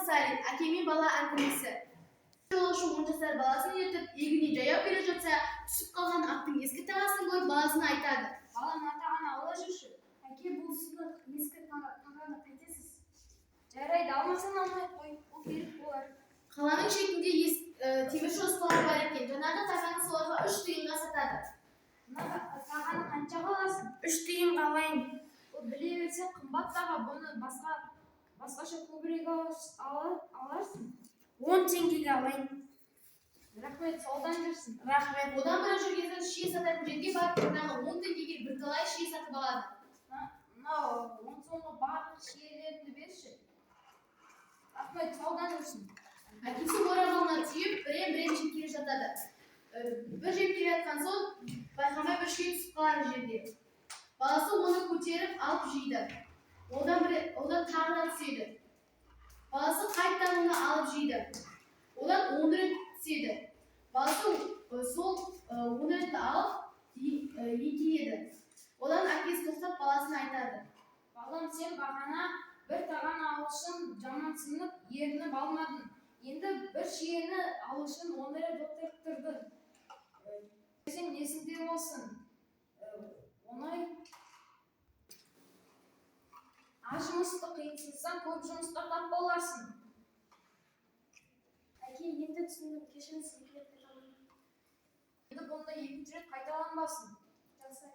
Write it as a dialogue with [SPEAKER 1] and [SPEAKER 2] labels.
[SPEAKER 1] Salih, әкемен бала әңгімесі. Жолаушы 10 жасар баласын ертіп, егіне жаяу келе жатса, түсіп қалған аттың ескі тағасын көріп, баласына айтады.
[SPEAKER 2] Балам, атағаны ала жүрші. Әке, бұл сынық ескі тағаны қайтесіз? Жарайды, алмасаң алмай қой, ол берік болар.
[SPEAKER 1] Қаланың шетінде темірші ұсталар бар екен. Жаңағы тағаны соларға 3 тиынға сатады.
[SPEAKER 2] Тағаны қаншаға аласың?
[SPEAKER 1] 3 тиынға алайын.
[SPEAKER 2] Ол біле берсе қымбат таға, бұны басқаша көбірек аларсың.
[SPEAKER 1] 10 теңгеге алайын.
[SPEAKER 2] Рахмет, саудан жүрсін.
[SPEAKER 1] Рахмет. Одан бері жүргенсін шие сататын жерге барып, жаңағы 10 теңгеге бірталай шие сатып алады.
[SPEAKER 2] Мынау, он соңғы барлық шиелерді берші. Рахмет, саудан жүрсін.
[SPEAKER 1] Әкесі орамалына түйіп, бірен келе жатады. Бір жеп келе жатқан соң, байқамай бір шие түсіп қалады жерде. Баласы оны көтеріп, алып жейді. Одан тағы да түседі. Баласы қайттан оны алып жейді. Одан 10 рет түседі. Баласы сол 10 ретті алып, еді. Одан әкесі тоқтап баласына айтады.
[SPEAKER 2] Балам, сен бағана бір таған алышын жамансынып, ерініп алмадың. Енді бір шиені алышын 10 рет отырттырды. Сен несінде болсын? Оңай. Аз жұмысты қиынсызсан, көп жұмысты тап боларсың.
[SPEAKER 3] Әке, енді түсіндім, кешіріңіз,
[SPEAKER 2] Енді бұнда екінші рет қайталанбасын.
[SPEAKER 3] Жақсы.